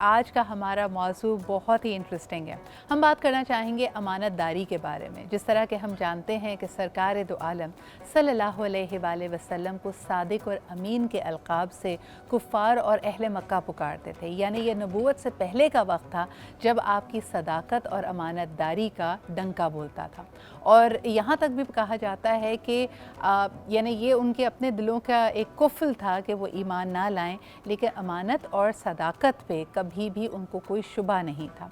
آج کا ہمارا موضوع بہت ہی انٹرسٹنگ ہے۔ ہم بات کرنا چاہیں گے امانت داری کے بارے میں۔ جس طرح کہ ہم جانتے ہیں کہ سرکار دو عالم صلی اللہ علیہ وآلہ وسلم کو صادق اور امین کے القاب سے کفار اور اہل مکہ پکارتے تھے، یعنی یہ نبوت سے پہلے کا وقت تھا جب آپ کی صداقت اور امانت داری کا ڈنکا بولتا تھا، اور یہاں تک بھی کہا جاتا ہے کہ یعنی یہ ان کے اپنے دلوں کا ایک کفل تھا کہ وہ ایمان نہ لائیں، لیکن امانت اور صداقت پہ کبھی بھی ان کو کوئی شبہ نہیں تھا۔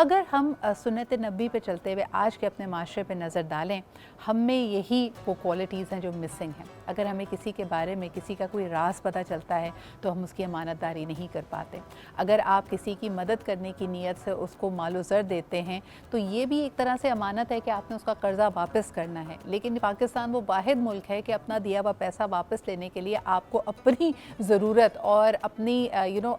اگر ہم سنت نبی پہ چلتے ہوئے آج کے اپنے معاشرے پہ نظر ڈالیں، ہم میں یہی وہ کوالٹیز ہیں جو مسنگ ہیں۔ اگر ہمیں کسی کے بارے میں کسی کا کوئی راز پتہ چلتا ہے تو ہم اس کی امانت داری نہیں کر پاتے۔ اگر آپ کسی کی مدد کرنے کی نیت سے اس کو مال و زر دیتے ہیں تو یہ بھی ایک طرح سے امانت ہے کہ آپ نے اس کا قرضہ واپس کرنا ہے، لیکن پاکستان وہ واحد ملک ہے کہ اپنا دیا ہوا پیسہ واپس لینے کے لیے آپ کو اپنی ضرورت اور اپنی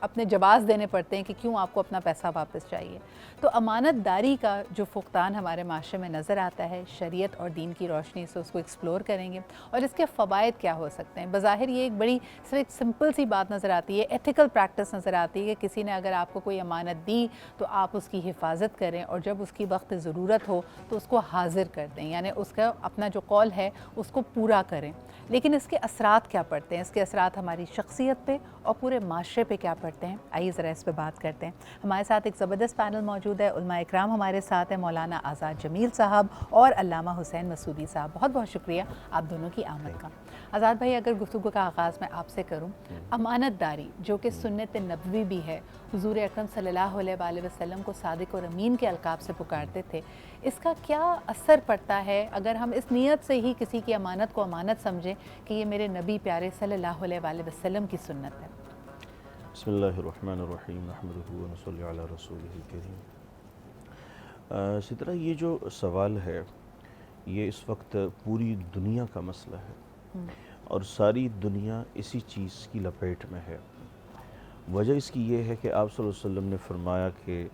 اپنے جواز دینے پڑتے ہیں کہ کیوں آپ کو اپنا پیسہ واپس چاہیے۔ تو امانت داری کا جو فقدان ہمارے معاشرے میں نظر آتا ہے، شریعت اور دین کی روشنی سے اس کو ایکسپلور کریں گے اور اس کے فوائد کیا ہو سکتے ہیں۔ بظاہر یہ ایک بڑی صرف سمپل سی بات نظر آتی ہے، ایتھیکل پریکٹس نظر آتی ہے کہ کسی نے اگر آپ کو کوئی امانت دی تو آپ اس کی حفاظت کریں اور جب اس کی وقت ضرورت ہو تو اس کو حاضر کر دیں، یعنی اس کا اپنا جو قول ہے اس کو پورا کریں۔ لیکن اس کے اثرات کیا پڑتے ہیں، اس کے اثرات ہماری شخصیت پہ اور پورے معاشرے پہ کیا پڑتے ہیں، آئیے ذرا اس پہ بات کرتے ہیں۔ ہمارے ساتھ ایک زبردست پینل موجود ہے، علماء اکرام ہمارے ساتھ ہیں، مولانا آزاد جمیل صاحب اور علامہ حسین مسعودی صاحب۔ بہت بہت شکریہ آپ دونوں کی آمد کا۔ آزاد بھائی، اگر گفتگو کا آغاز میں آپ سے کروں، امانت داری جو کہ سنت نبوی بھی ہے، حضور اکرم صلی اللہ علیہ وآلہ وسلم کو صادق اور امین کے القاب سے پکارتے تھے، اس کا کیا اثر پڑتا ہے اگر ہم اس نیت سے ہی کسی کی امانت کو امانت سمجھیں کہ یہ میرے نبی پیارے صلی اللہ علیہ وآلہ وسلم کی سنت ہے؟ بسم اللہ الرحمن الرحیم، نحمدہ ونصلی علی رسولہ الکریم۔ سدرہ، یہ جو سوال ہے یہ اس وقت پوری دنیا کا مسئلہ ہے اور ساری دنیا اسی چیز کی لپیٹ میں ہے۔ وجہ اس کی یہ ہے کہ آپ صلی اللہ علیہ وسلم نے فرمایا کہ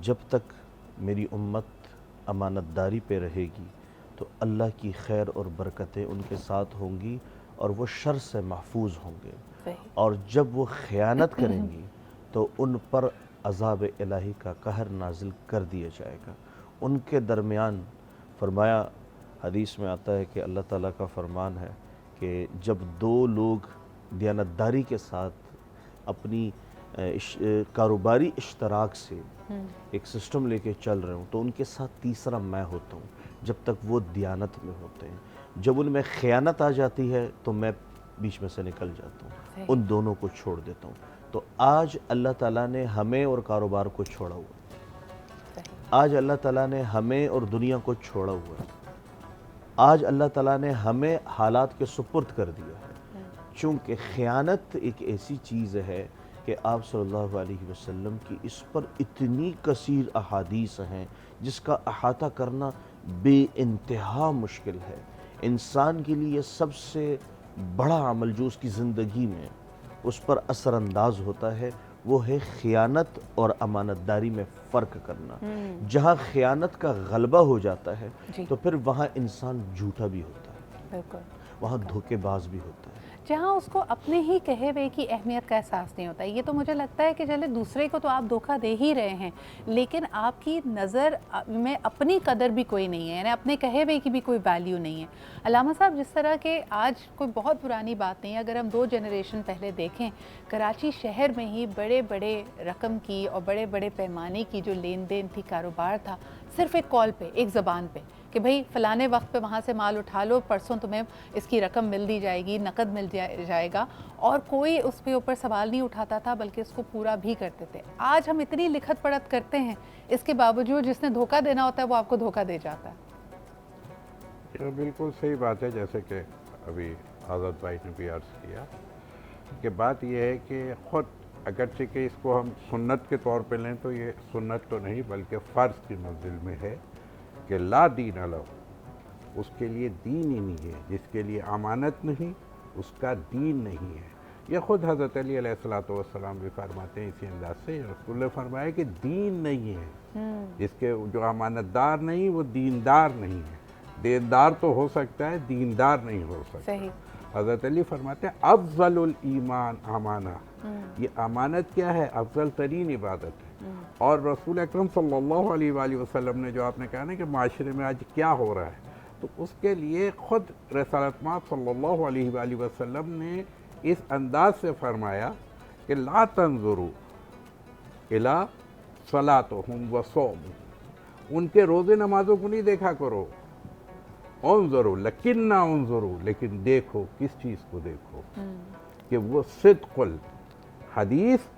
جب تک میری امت امانت داری پہ رہے گی تو اللہ کی خیر اور برکتیں ان کے ساتھ ہوں گی اور وہ شر سے محفوظ ہوں گے، اور جب وہ خیانت کریں گی تو ان پر عذاب الہی کا قہر نازل کر دیا جائے گا۔ ان کے درمیان فرمایا، حدیث میں آتا ہے کہ اللہ تعالیٰ کا فرمان ہے کہ جب دو لوگ دیانتداری کے ساتھ اپنی کاروباری اشتراک سے ایک سسٹم لے کے چل رہے ہوں تو ان کے ساتھ تیسرا میں ہوتا ہوں جب تک وہ دیانت میں ہوتے ہیں۔ جب ان میں خیانت آ جاتی ہے تو میں بیچ میں سے نکل جاتا ہوں، ان دونوں کو چھوڑ دیتا ہوں۔ تو آج اللہ تعالیٰ نے ہمیں اور کاروبار کو چھوڑا ہوا ہے، آج اللہ تعالیٰ نے ہمیں اور دنیا کو چھوڑا ہوا ہے، آج اللہ تعالیٰ نے ہمیں حالات کے سپرد کر دیا ہے۔ چونکہ خیانت ایک ایسی چیز ہے کہ آپ صلی اللہ علیہ وسلم کی اس پر اتنی کثیر احادیث ہیں جس کا احاطہ کرنا بے انتہا مشکل ہے۔ انسان کے لیے سب سے بڑا عمل جو اس کی زندگی میں اس پر اثر انداز ہوتا ہے وہ ہے خیانت اور امانت داری میں فرق کرنا۔ جہاں خیانت کا غلبہ ہو جاتا ہے تو پھر وہاں انسان جھوٹا بھی ہوتا ہے، وہاں دھوکے باز بھی ہوتا ہے، جہاں اس کو اپنے ہی کہے ہوئے کی اہمیت کا احساس نہیں ہوتا ہے۔ یہ تو مجھے لگتا ہے کہ چلے دوسرے کو تو آپ دھوکہ دے ہی رہے ہیں، لیکن آپ کی نظر میں اپنی قدر بھی کوئی نہیں ہے، یعنی اپنے کہے ہوئے کی بھی کوئی ویلیو نہیں ہے۔ علامہ صاحب، جس طرح کہ آج کوئی بہت پرانی بات نہیں ہے، اگر ہم 2 جنریشن پہلے دیکھیں، کراچی شہر میں ہی بڑے بڑے رقم کی اور بڑے بڑے پیمانے کی جو لین دین تھی، کاروبار تھا، صرف ایک کال پہ، ایک زبان پہ کہ بھئی فلانے وقت پہ وہاں سے مال اٹھا لو، پرسوں تمہیں اس کی رقم مل دی جائے گی، نقد مل جائے گا، اور کوئی اس کے اوپر سوال نہیں اٹھاتا تھا بلکہ اس کو پورا بھی کرتے تھے۔ آج ہم اتنی لکھت پڑھت کرتے ہیں، اس کے باوجود جس نے دھوکہ دینا ہوتا ہے وہ آپ کو دھوکہ دے جاتا ہے۔ یہ بالکل صحیح بات ہے، جیسے کہ ابھی آزاد بھائی نے بھی عرض کیا کہ بات یہ ہے کہ خود اگرچہ کہ اس کو ہم سنت کے طور پہ لیں تو یہ سنت تو نہیں بلکہ فرض کی منزل میں ہے کہ لا دین لہ، اس کے لیے دین ہی نہیں ہے، جس کے لیے امانت نہیں اس کا دین نہیں ہے۔ یہ خود حضرت علی علیہ السلام بھی فرماتے ہیں اسی انداز سے، رسول نے فرمایا کہ دین نہیں ہے، جس کے جو امانت دار نہیں وہ دیندار نہیں ہے۔ دیندار تو ہو سکتا ہے، دیندار نہیں ہو سکتا۔ حضرت علی فرماتے ہیں افضل الایمان امانہ، یہ امانت کیا ہے؟ افضل ترین عبادت ہے۔ اور رسول اکرم صلی اللہ علیہ وآلہ وسلم نے جو آپ نے کہا نا کہ معاشرے میں آج کیا ہو رہا ہے، تو اس کے لیے خود رسالت مآب صلی اللہ علیہ وآلہ وسلم نے اس انداز سے فرمایا کہ لا تنظروا الی صلاتہم و صومہم، ان کے روزے نمازوں کو نہیں دیکھا کرو، انظروا لکنہ انظروا، لیکن دیکھو کس چیز کو دیکھو کہ وہ صدق الحدیث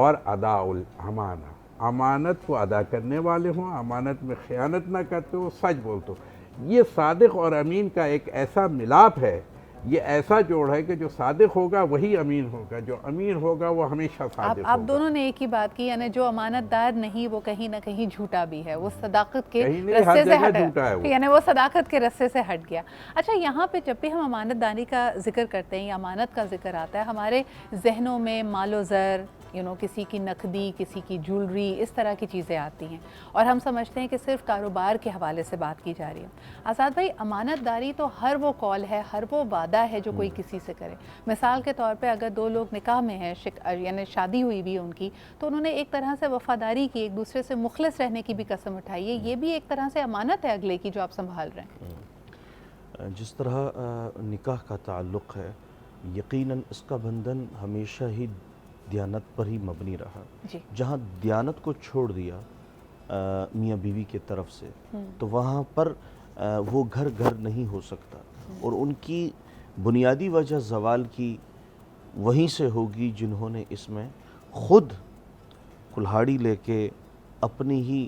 اور اداء الامانہ، امانت کو ادا کرنے والے ہوں، امانت میں خیانت نہ کرتے ہو، سچ بولتے ہو۔ یہ صادق اور امین کا ایک ایسا ملاپ ہے، یہ ایسا جوڑ ہے کہ جو صادق ہوگا وہی امین ہوگا، جو امین ہوگا وہ ہمیشہ صادق ہوگا۔ آپ دونوں نے ایک ہی بات کی، یعنی جو امانت دار نہیں وہ کہیں نہ کہیں جھوٹا بھی ہے، وہ صداقت کے کہیں نہیں، رستے ہر سے جگہ ہٹ جھوٹا ہے وہ۔ یعنی وہ صداقت کے رستے سے ہٹ گیا۔ اچھا، یہاں پہ جب بھی ہم امانت داری کا ذکر کرتے ہیں یا امانت کا ذکر آتا ہے، ہمارے ذہنوں میں مال و زر، کسی کی نقدی، کسی کی جولری، اس طرح کی چیزیں آتی ہیں، اور ہم سمجھتے ہیں کہ صرف کاروبار کے حوالے سے بات کی جا رہی ہے۔ آزاد بھائی، امانت داری تو ہر وہ قول ہے، ہر وہ وعدہ ہے جو کوئی کسی سے کرے۔ مثال کے طور پہ اگر دو لوگ نکاح میں ہیں، یعنی شادی ہوئی بھی ان کی، تو انہوں نے ایک طرح سے وفاداری کی، ایک دوسرے سے مخلص رہنے کی بھی قسم اٹھائی ہے، یہ بھی ایک طرح سے امانت ہے اگلے کی جو آپ سنبھال رہے ہیں۔ جس طرح نکاح کا تعلق ہے، یقیناً اس کا بندھن ہمیشہ ہی دیانت پر ہی مبنی رہا۔ جہاں دیانت کو چھوڑ دیا میاں بیوی کے طرف سے، تو وہاں پر وہ گھر نہیں ہو سکتا، اور ان کی بنیادی وجہ زوال کی وہیں سے ہوگی جنہوں نے اس میں خود کلہاڑی لے کے اپنی ہی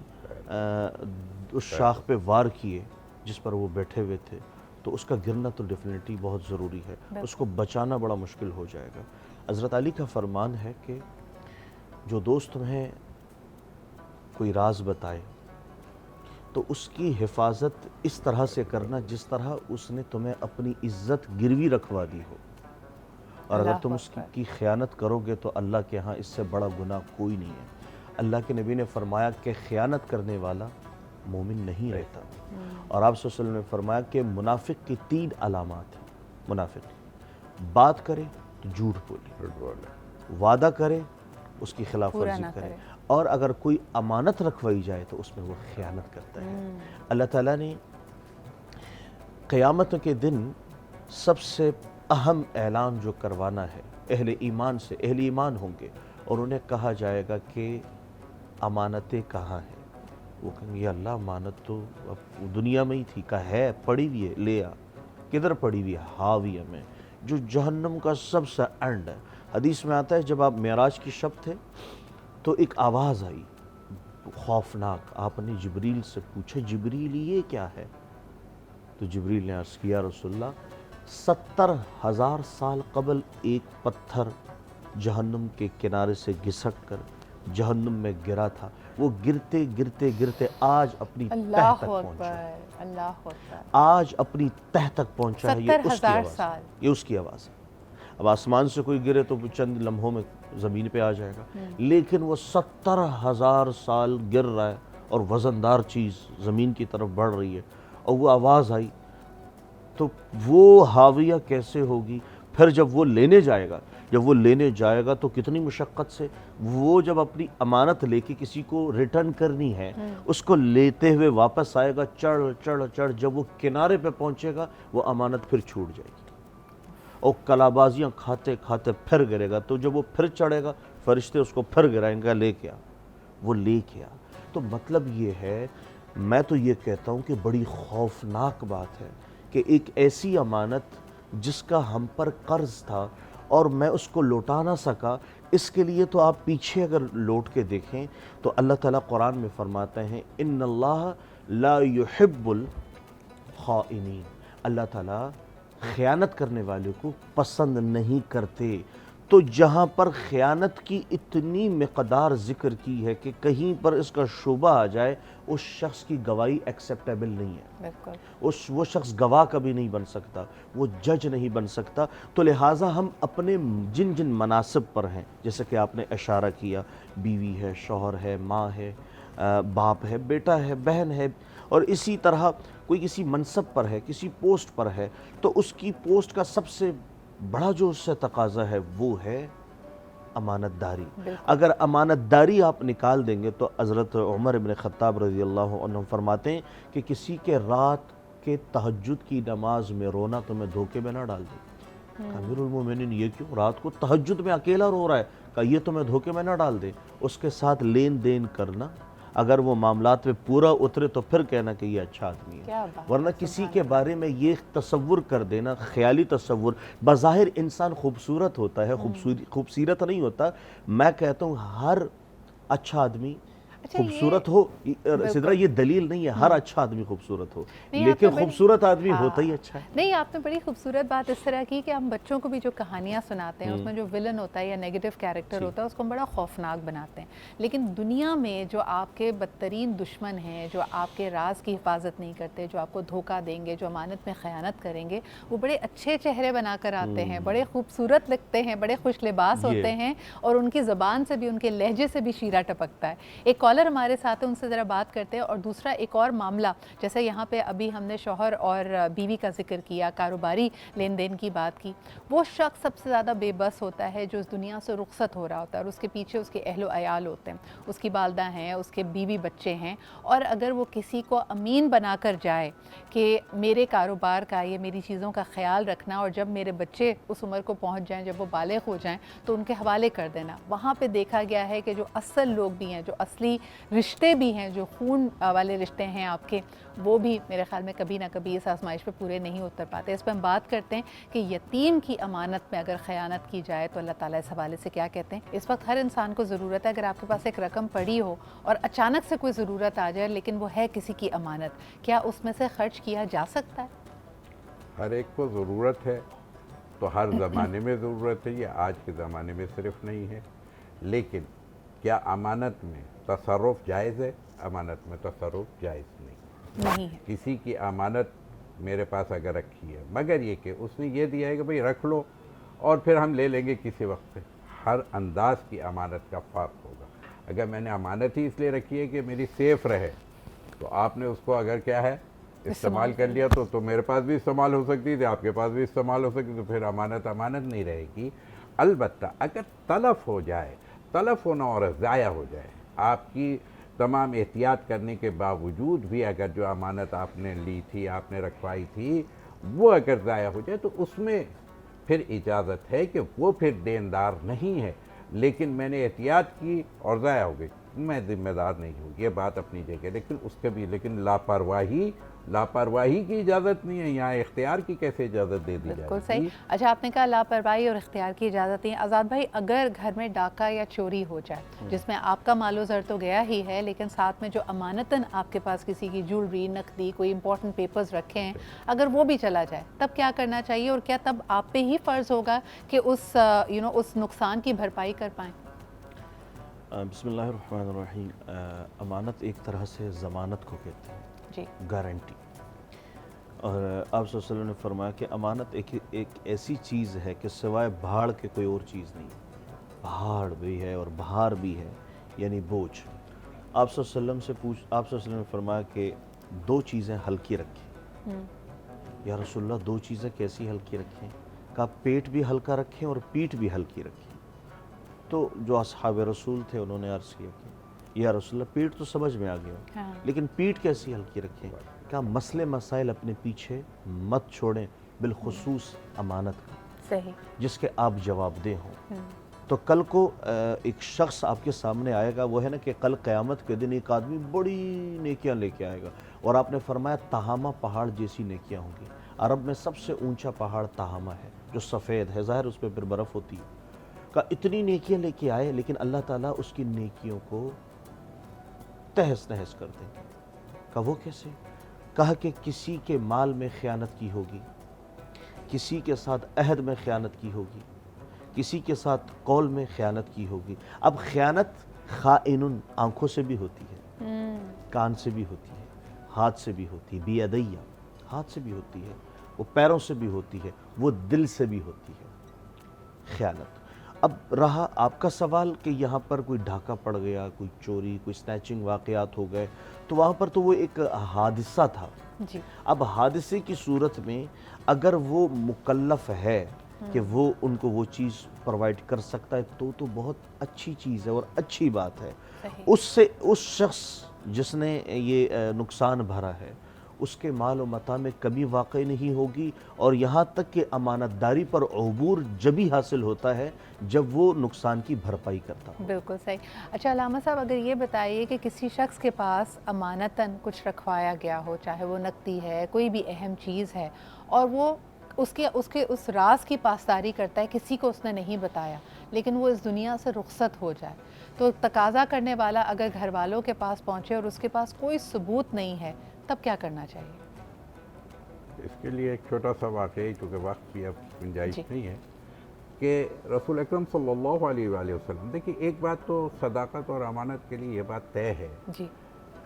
اس شاخ پہ وار کیے جس پر وہ بیٹھے ہوئے تھے، تو اس کا گرنا تو ڈیفینیٹلی بہت ضروری ہے، اس کو بچانا بڑا مشکل ہو جائے گا۔ حضرت علی کا فرمان ہے کہ جو دوست تمہیں کوئی راز بتائے تو اس کی حفاظت اس طرح سے کرنا جس طرح اس نے تمہیں اپنی عزت گروی رکھوا دی ہو، اور اگر تم اس کی خیانت کرو گے تو اللہ کے ہاں اس سے بڑا گناہ کوئی نہیں ہے۔ اللہ کے نبی نے فرمایا کہ خیانت کرنے والا مومن نہیں رہتا، اور آپ صلی اللہ علیہ وسلم نے فرمایا کہ منافق کی 3 علامات ہیں۔ منافق بات کرے تو جھوٹ بولے، وعدہ کرے اس کی خلاف ورزی کرے، اور اگر کوئی امانت رکھوائی جائے تو اس میں وہ خیانت کرتا ہے۔ اللہ تعالیٰ نے قیامت کے دن سب سے اہم اعلان جو کروانا ہے اہل ایمان سے، اہل ایمان ہوں گے اور انہیں کہا جائے گا کہ امانتیں کہاں ہیں؟ وہ کہیں گے اللہ امانت تو اب دنیا میں ہی تھی، کہا ہے پڑی ہوئی ہے، لے آ۔ کدھر پڑی ہوئی ہے؟ ہاویہ میں، جو جہنم کا سب سے اینڈ ہے۔ حدیث میں آتا ہے جب آپ معراج کی شب تھے تو ایک آواز آئی خوفناک، آپ نے جبریل سے پوچھا جبریل یہ کیا ہے؟ تو جبریل نے عرض کیا رسول اللہ 70,000 سال قبل ایک پتھر جہنم کے کنارے سے گھسٹ کر جہنم میں گرا تھا، وہ گرتے گرتے گرتے آج اپنی تہ تک پہنچا، آج اپنی تہ تک پہنچا ہے۔ یہ اس کی آواز ہے۔ اب آسمان سے کوئی گرے تو چند لمحوں میں زمین پہ آ جائے گا، لیکن وہ 70,000 سال گر رہا ہے اور وزندار چیز زمین کی طرف بڑھ رہی ہے، اور وہ آواز آئی تو وہ حاویہ کیسے ہوگی؟ پھر جب وہ لینے جائے گا تو کتنی مشقت سے وہ جب اپنی امانت لے کے کسی کو ریٹرن کرنی ہے، اس کو لیتے ہوئے واپس آئے گا، چڑھ جب وہ کنارے پہ پہنچے گا وہ امانت پھر چھوٹ جائے گی، اور کلابازیاں کھاتے کھاتے پھر گرے گا، تو جب وہ پھر چڑھے گا فرشتے اس کو پھر گرائیں گے، لے کے آ، وہ لے کے آ۔ تو مطلب یہ ہے، میں تو یہ کہتا ہوں کہ بڑی خوفناک بات ہے کہ ایک ایسی امانت جس کا ہم پر قرض تھا اور میں اس کو لوٹا نہ سکا، اس کے لیے تو آپ پیچھے اگر لوٹ کے دیکھیں تو اللہ تعالیٰ قرآن میں فرماتے ہیں ان اللہ لا يحب الخائنین، اللہ تعالیٰ خیانت کرنے والوں کو پسند نہیں کرتے۔ تو جہاں پر خیانت کی اتنی مقدار ذکر کی ہے کہ کہیں پر اس کا شبہ آ جائے، اس شخص کی گواہی ایکسیپٹیبل نہیں ہے، وہ شخص گواہ کبھی نہیں بن سکتا، وہ جج نہیں بن سکتا۔ تو لہٰذا ہم اپنے جن جن مناصب پر ہیں، جیسے کہ آپ نے اشارہ کیا، بیوی ہے، شوہر ہے، ماں ہے، باپ ہے، بیٹا ہے، بہن ہے، اور اسی طرح کوئی کسی منصب پر ہے، کسی پوسٹ پر ہے، تو اس کی پوسٹ کا سب سے بڑا جو اس سے تقاضا ہے وہ ہے امانت داری۔ اگر امانت داری آپ نکال دیں گے تو حضرت عمر بن خطاب رضی اللہ عنہ فرماتے ہیں کہ کسی کے رات کے تہجد کی نماز میں رونا تمہیں دھوکے میں نہ ڈال دے۔ امیر المومنین یہ کیوں؟ رات کو تہجد میں اکیلا رو رہا ہے، کہ یہ تمہیں دھوکے میں نہ ڈال دے۔ اس کے ساتھ لین دین کرنا، اگر وہ معاملات میں پورا اترے تو پھر کہنا کہ یہ اچھا آدمی ہے، ورنہ کسی کے بارے میں یہ تصور کر دینا، خیالی تصور، بظاہر انسان خوبصورت ہوتا ہے، خوبصورت نہیں ہوتا۔ میں کہتا ہوں ہر اچھا آدمی خوبصورت ہو، سدرا یہ دلیل نہیں ہے، ہر اچھا آدمی خوبصورت ہو، لیکن خوبصورت آدمی ہوتا ہی اچھا ہے۔ نہیں، آپ نے بڑی خوبصورت بات اس طرح کی کہ ہم بچوں کو بھی جو کہانیاں سناتے ہیں اس میں جو ولن ہوتا ہے یا نیگیٹو کیریکٹر ہوتا ہے اس کو ہم بڑا خوفناک بناتے ہیں، لیکن دنیا میں جو آپ کے بدترین دشمن ہیں، جو آپ کے راز کی حفاظت نہیں کرتے، جو آپ کو دھوکہ دیں گے، جو امانت میں خیانت کریں گے، وہ بڑے اچھے چہرے بنا کر آتے ہیں، بڑے خوبصورت لگتے ہیں، بڑے خوش لباس ہوتے ہیں، اور ان کی زبان سے بھی، ان کے لہجے سے بھی شیرہ ٹپکتا ہے۔ ایک کالر ہمارے ساتھ ہیں، ان سے ذرا بات کرتے ہیں۔ اور دوسرا ایک اور معاملہ، جیسے یہاں پہ ابھی ہم نے شوہر اور بیوی کا ذکر کیا، کاروباری لین دین کی بات کی، وہ شخص سب سے زیادہ بے بس ہوتا ہے جو اس دنیا سے رخصت ہو رہا ہوتا ہے، اور اس کے پیچھے اس کے اہل و عیال ہوتے ہیں، اس کی والدہ ہیں، اس کے بیوی بچے ہیں، اور اگر وہ کسی کو امین بنا کر جائے کہ میرے کاروبار کا، یہ میری چیزوں کا خیال رکھنا، اور جب میرے بچے اس عمر کو پہنچ جائیں، جب وہ بالغ ہو جائیں تو ان کے حوالے کر دینا، وہاں پہ دیکھا گیا ہے کہ جو اصل لوگ بھی ہیں، جو اصلی رشتے بھی ہیں، جو خون والے رشتے ہیں آپ کے، وہ بھی میرے خیال میں کبھی نہ کبھی اس آزمائش پہ پورے نہیں اتر پاتے۔ اس پہ ہم بات کرتے ہیں کہ یتیم کی امانت میں اگر خیانت کی جائے تو اللہ تعالیٰ اس حوالے سے کیا کہتے ہیں۔ اس وقت ہر انسان کو ضرورت ہے، اگر آپ کے پاس ایک رقم پڑی ہو اور اچانک سے کوئی ضرورت آ جائے لیکن وہ ہے کسی کی امانت، کیا اس میں سے خرچ کیا جا سکتا ہے؟ ہر ایک کو ضرورت ہے، تو ہر زمانے میں ضرورت ہے، یہ آج کے زمانے میں صرف نہیں ہے، لیکن کیا امانت میں تصرف جائز ہے؟ امانت میں تصرف جائز نہیں ہے۔ کسی کی امانت میرے پاس اگر رکھی ہے، مگر یہ کہ اس نے یہ دیا ہے کہ بھئی رکھ لو اور پھر ہم لے لیں گے کسی وقت سے، ہر انداز کی امانت کا فرق ہوگا۔ اگر میں نے امانت ہی اس لیے رکھی ہے کہ میری سیف رہے، تو آپ نے اس کو اگر کیا ہے استعمال کر لیا تو میرے پاس بھی استعمال ہو سکتی تھی، آپ کے پاس بھی استعمال ہو سکتی، تو پھر امانت نہیں رہے گی۔ البتہ اگر تلف ہو جائے، تلف ہونا اور ضائع ہو جائے، آپ کی تمام احتیاط کرنے کے باوجود بھی اگر جو امانت آپ نے لی تھی، آپ نے رکھوائی تھی، وہ اگر ضائع ہو جائے تو اس میں پھر اجازت ہے کہ وہ پھر دیندار نہیں ہے، لیکن میں نے احتیاط کی اور ضائع ہو گئی، میں ذمہ دار نہیں ہوں، یہ بات اپنی جگہ، لیکن اس کے بھی لاپرواہی کی اجازت نہیں ہے، یہاں اختیار کی کیسے اجازت دے دی جائے گی؟ بالکل صحیح۔ اچھا، آپ نے کہا لاپرواہی اور اختیار کی اجازت نہیں۔ آزاد بھائی، اگر گھر میں ڈاکہ یا چوری ہو جائے جس میں آپ کا مال و زر تو گیا ہی ہے، لیکن ساتھ میں جو امانتاً آپ کے پاس کسی کی جولری، نقدی، کوئی امپورٹنٹ پیپرز رکھے ہیں، اگر وہ بھی چلا جائے تب کیا کرنا چاہیے، اور کیا تب آپ پہ ہی فرض ہوگا کہ اس نقصان کی بھرپائی کر پائیں؟ بسم اللہ الرحمن الرحیم۔ امانت ایک طرح سے ضمانت کو کہتے ہیں، جی، گارنٹی، اور آپ صلی اللہ علیہ وسلم نے فرمایا کہ امانت ایک ایسی چیز ہے کہ سوائے بھاڑ کے کوئی اور چیز نہیں، بھاڑ بھی ہے اور بھار بھی ہے، یعنی بوجھ۔ آپ صلی اللہ علیہ وسلم نے فرمایا کہ دو چیزیں ہلکی رکھیں۔ یا رسول اللہ، دو چیزیں کیسی ہلکی رکھیں؟ کہا پیٹ بھی ہلکا رکھیں اور پیٹھ بھی ہلکی رکھیں۔ تو جو اصحاب رسول تھے انہوں نے عرض کیا کہ یا رسول اللہ، پیٹ تو سمجھ میں آ گیا، لیکن پیٹھ کیسی ہلکی رکھیں؟ کہا مسئلے مسائل اپنے پیچھے مت چھوڑیں، بالخصوص امانت کا، صحیح، جس کے آپ جواب دہ ہوں۔ تو کل کو ایک شخص آپ کے سامنے آئے گا، وہ ہے نا کہ کل قیامت کے دن ایک آدمی بڑی نیکیاں لے کے آئے گا، اور آپ نے فرمایا تہامہ پہاڑ جیسی نیکیاں ہوں گی۔ عرب میں سب سے اونچا پہاڑ تہامہ ہے، جو سفید ہے، ظاہر اس پہ پھر برف ہوتی ہے۔ کہا اتنی نیکیاں لے کے آئے، لیکن اللہ تعالیٰ اس کی نیکیوں کو تہس نہس کر دیں گے۔ کہا وہ کیسے؟ کہا کہ کسی کے مال میں خیانت کی ہوگی، کسی کے ساتھ عہد میں خیانت کی ہوگی، کسی کے ساتھ قول میں خیانت کی ہوگی۔ اب خیانت خائن آنکھوں سے بھی ہوتی ہے، کان سے بھی ہوتی ہے، ہاتھ سے بھی ہوتی ہے، بیدیہ ہاتھ سے بھی ہوتی ہے، وہ پیروں سے بھی ہوتی ہے، وہ دل سے بھی ہوتی ہے خیانت۔ اب رہا آپ کا سوال کہ یہاں پر کوئی ڈھاکہ پڑ گیا، کوئی چوری، کوئی سنیچنگ واقعات ہو گئے، تو وہاں پر تو وہ ایک حادثہ تھا۔ جی اب حادثے کی صورت میں اگر وہ مکلف ہے کہ وہ ان کو وہ چیز پرووائڈ کر سکتا ہے تو بہت اچھی چیز ہے اور اچھی بات ہے۔ صحیح۔ اس شخص جس نے یہ نقصان بھرا ہے اس کے مال و متاع میں کمی واقع نہیں ہوگی، اور یہاں تک کہ امانت داری پر عبور جبھی حاصل ہوتا ہے جب وہ نقصان کی بھرپائی کرتا ہو۔ بالکل صحیح۔ اچھا علامہ صاحب، اگر یہ بتائیے کہ کسی شخص کے پاس امانتاً کچھ رکھوایا گیا ہو، چاہے وہ نقدی ہے، کوئی بھی اہم چیز ہے، اور وہ اس کے اس راز کی پاسداری کرتا ہے، کسی کو اس نے نہیں بتایا، لیکن وہ اس دنیا سے رخصت ہو جائے، تو تقاضا کرنے والا اگر گھر والوں کے پاس پہنچے اور اس کے پاس کوئی ثبوت نہیں ہے، تب کیا کرنا چاہیے؟ اس کے لیے ایک چھوٹا سا واقعہ، چونکہ وقت کی اب گنجائش جی نہیں ہے، کہ رسول اکرم صلی اللہ علیہ وآلہ وسلم، دیکھیے ایک بات تو صداقت اور امانت کے لیے یہ بات طے ہے جی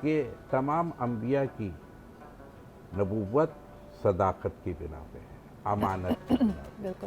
کہ تمام انبیاء کی نبوت صداقت کی بنا پہ ہے، امانت کی بنا پہ۔ بالکل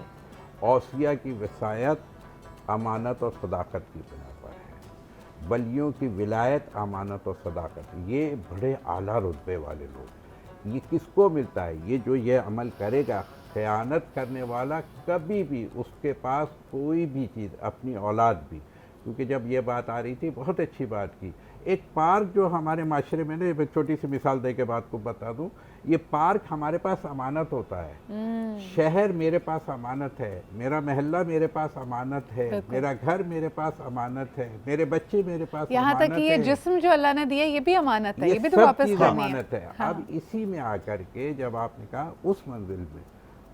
اوصیاء کی وصایت امانت اور صداقت کی بنا پر ہے، ولیوں کی ولایت امانت اور صداقت، یہ بڑے اعلیٰ رتبے والے لوگ۔ یہ کس کو ملتا ہے؟ یہ جو یہ عمل کرے گا، خیانت کرنے والا کبھی بھی اس کے پاس کوئی بھی چیز، اپنی اولاد بھی، کیونکہ جب یہ بات آ رہی تھی بہت اچھی بات کی، ایک پارک جو ہمارے معاشرے میں ایک چھوٹی سی مثال دے کے بات کو بتا دوں، یہ پارک ہمارے پاس امانت ہوتا ہے، شہر میرے پاس امانت ہے، میرا محلہ میرے پاس امانت ہے، میرا گھر میرے پاس امانت ہے، میرے بچے میرے پاس یہاں امانت ہے، تک کہ یہ جسم جو اللہ نے دیا یہ بھی امانت ہے، یہ بھی تو سب واپس چیز کرنی امانت ہے۔ ہاں۔ اب اسی میں آ کر کے جب آپ نے کہا اس منزل میں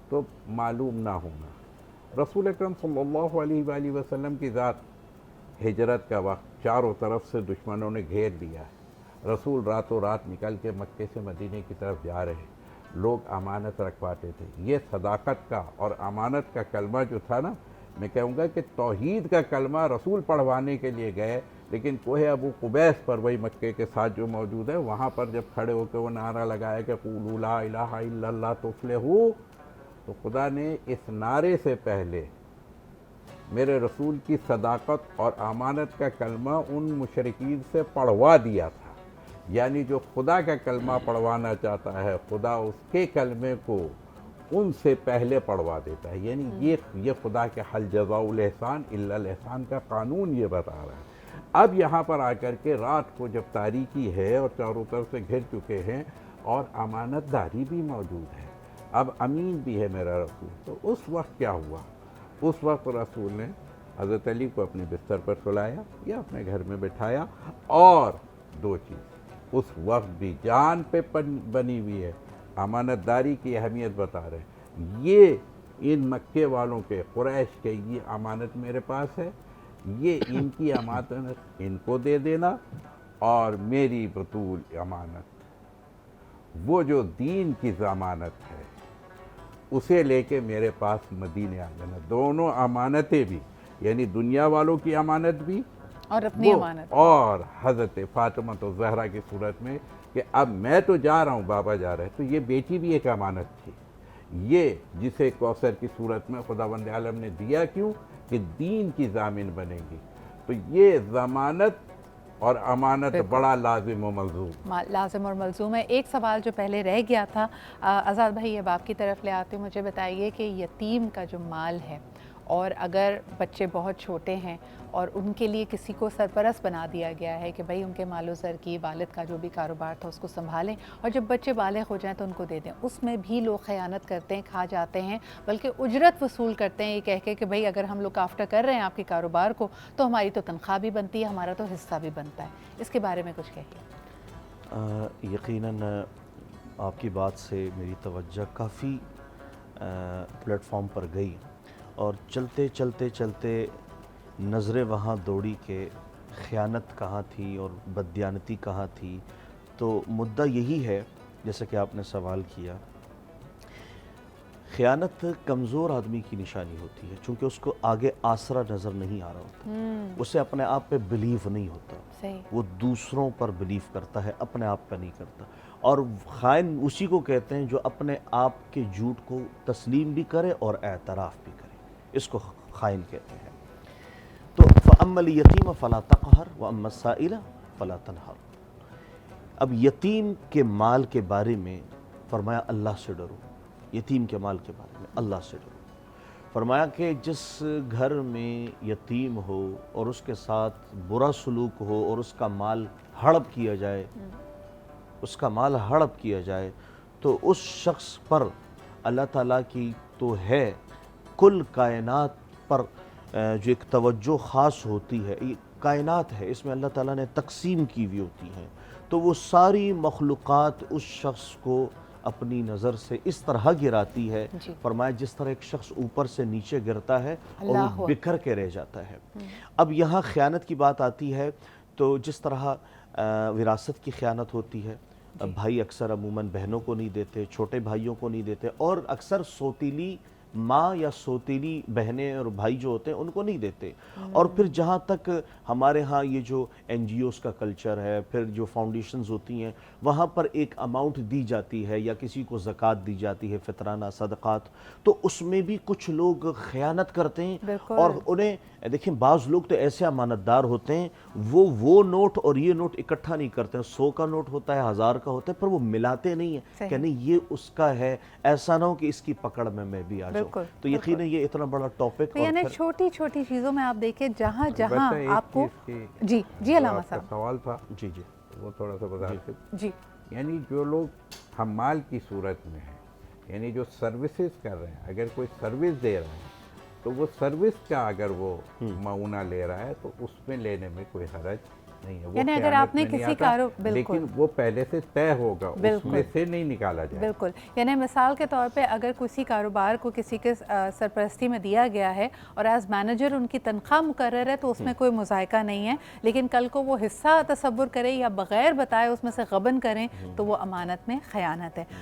تو معلوم نہ ہونا، رسول اکرم صلی اللہ علیہ وآلہ وسلم کی ذات، ہجرت کا وقت، چاروں طرف سے دشمنوں نے گھیر لیا ہے، رسول راتوں رات نکل کے مکے سے مدینے کی طرف جا رہے ہیں، لوگ امانت رکھواتے تھے۔ یہ صداقت کا اور امانت کا کلمہ جو تھا نا، میں کہوں گا کہ توحید کا کلمہ رسول پڑھوانے کے لیے گئے، لیکن کوہ ابو قبیس پر، وہی مکے کے ساتھ جو موجود ہے، وہاں پر جب کھڑے ہو کے وہ نعرہ لگایا کہ قولوا لا الہ الا اللہ تفلحوا، تو خدا نے اس نعرے سے پہلے میرے رسول کی صداقت اور امانت کا کلمہ ان مشرکین سے پڑھوا دیا تھا۔ یعنی جو خدا کا کلمہ پڑھوانا چاہتا ہے، خدا اس کے کلمے کو ان سے پہلے پڑھوا دیتا ہے۔ یعنی یہ خدا کے حل جزاء الاحسان الا الاحسان کا قانون یہ بتا رہا ہے۔ اب یہاں پر آ کر کے رات کو جب تاریکی ہے اور چاروں طرف سے گھر چکے ہیں اور امانت داری بھی موجود ہے، اب امین بھی ہے میرا رسول، تو اس وقت کیا ہوا؟ اس وقت رسول نے حضرت علی کو اپنے بستر پر سلایا یا اپنے گھر میں بٹھایا، اور دو چیز اس وقت بھی جان پہ بنی ہوئی ہے، امانت داری کی اہمیت بتا رہے ہیں۔ یہ ان مکے والوں کے، قریش کے، یہ امانت میرے پاس ہے، یہ ان کی امانت ان کو دے دینا، اور میری بطول امانت، وہ جو دین کی ضمانت ہے، اسے لے کے میرے پاس مدینے آ جانا۔ دونوں امانتیں بھی، یعنی دنیا والوں کی امانت بھی اور اپنی امانت، اور حضرت فاطمہ الزہرا کی صورت میں کہ اب میں تو جا رہا ہوں، بابا جا رہے ہیں، تو یہ بیٹی بھی ایک امانت تھی، یہ جسے کوثر کی صورت میں خداوند عالم نے دیا، کیوں کہ دین کی ضامن بنے گی۔ تو یہ ضمانت اور امانت بڑا لازم و ملزوم، لازم اور ملزوم ہے۔ ایک سوال جو پہلے رہ گیا تھا، آزاد بھائی اب آپ کی طرف لے آتے ہیں، مجھے بتائیے کہ یتیم کا جو مال ہے، اور اگر بچے بہت چھوٹے ہیں اور ان کے لیے کسی کو سرپرست بنا دیا گیا ہے کہ بھائی ان کے مال و زر کی، والد کا جو بھی کاروبار تھا اس کو سنبھالیں، اور جب بچے بالغ ہو جائیں تو ان کو دے دیں، اس میں بھی لوگ خیانت کرتے ہیں، کھا جاتے ہیں، بلکہ اجرت وصول کرتے ہیں یہ کہہ کے کہ بھائی اگر ہم لوگ آفٹر کر رہے ہیں آپ کے کاروبار کو تو ہماری تو تنخواہ بھی بنتی ہے، ہمارا تو حصہ بھی بنتا ہے، اس کے بارے میں کچھ کہیے۔ یقیناً آپ کی بات سے میری توجہ کافی پلیٹ فارم پر گئی، اور چلتے چلتے چلتے نظریں وہاں دوڑی کہ خیانت کہاں تھی اور بددیانتی کہاں تھی۔ تو مدعا یہی ہے، جیسا کہ آپ نے سوال کیا، خیانت کمزور آدمی کی نشانی ہوتی ہے، چونکہ اس کو آگے آسرا نظر نہیں آ رہا ہوتا، اسے اپنے آپ پہ بلیو نہیں ہوتا، صحیح، وہ دوسروں پر بلیو کرتا ہے، اپنے آپ پہ نہیں کرتا۔ اور خائن اسی کو کہتے ہیں جو اپنے آپ کے جھوٹ کو تسلیم بھی کرے اور اعتراف بھی کرے، اس کو خائن کہتے ہیں۔ تو فَأَمَّا الْيَتِيمَ فَلَا تَقْهَرْ وَأَمَّا السَّائِلَ فَلَا تَنْهَرْ۔ اب یتیم کے مال کے بارے میں فرمایا اللہ سے ڈرو، یتیم کے مال کے بارے میں اللہ سے ڈرو۔ فرمایا کہ جس گھر میں یتیم ہو اور اس کے ساتھ برا سلوک ہو اور اس کا مال ہڑپ کیا جائے، اس کا مال ہڑپ کیا جائے، تو اس شخص پر اللہ تعالیٰ کی تو ہے کل کائنات پر جو ایک توجہ خاص ہوتی ہے، یہ کائنات ہے، اس میں اللہ تعالیٰ نے تقسیم کی ہوئی ہوتی ہیں، تو وہ ساری مخلوقات اس شخص کو اپنی نظر سے اس طرح گراتی ہے، فرمایا جس طرح ایک شخص اوپر سے نیچے گرتا ہے اور وہ بکھر کے رہ جاتا ہے۔ اب یہاں خیانت کی بات آتی ہے تو جس طرح وراثت کی خیانت ہوتی ہے، بھائی اکثر عموماً بہنوں کو نہیں دیتے، چھوٹے بھائیوں کو نہیں دیتے، اور اکثر سوتیلی ماں یا سوتیلی بہنیں اور بھائی جو ہوتے ہیں ان کو نہیں دیتے۔ اور پھر جہاں تک ہمارے ہاں یہ جو این جی اوز کا کلچر ہے، پھر جو فاؤنڈیشنز ہوتی ہیں وہاں پر ایک اماؤنٹ دی جاتی ہے یا کسی کو زکوٰۃ دی جاتی ہے، فطرانہ صدقات، تو اس میں بھی کچھ لوگ خیانت کرتے ہیں، اور انہیں دیکھیں بعض لوگ تو ایسے امانت دار ہوتے ہیں وہ نوٹ اور یہ نوٹ اکٹھا نہیں کرتے ہیں، 100 کا نوٹ ہوتا ہے، 1000 کا ہوتا ہے، پر وہ ملاتے نہیں ہیں کہ نہیں یہ اس کا ہے، ایسا نہ ہو کہ اس کی پکڑ میں بھی آ جاؤں۔ تو یقیناً یہ اتنا بڑا ٹاپک، یعنی چھوٹی چھوٹی چیزوں میں آپ دیکھیں جہاں جہاں آپ کو جی علامہ صاحب سوال تھا جی وہ تھوڑا سا بتا دیں۔ جی یعنی جو لوگ حمال کی صورت میں ہیں، یعنی جو سروسز کر رہے ہیں، اگر کوئی سروس دے رہا ہے تو وہ سروس کا اگر وہ معاونہ لے رہا ہے تو اس میں لینے میں کوئی حرج نہیں ہے، یعنی اگر آپ نے کسی لیکن وہ پہلے سے طے ہوگا، اس میں سے نہیں نکالا جائے۔ بالکل، یعنی مثال کے طور پہ اگر کسی کاروبار کو کسی کے سرپرستی میں دیا گیا ہے اور ایز مینیجر ان کی تنخواہ مقرر ہے تو اس میں کوئی مذائقہ نہیں ہے، لیکن کل کو وہ حصہ تصور کرے یا بغیر بتائے اس میں سے غبن کریں تو وہ امانت میں خیانت ہے۔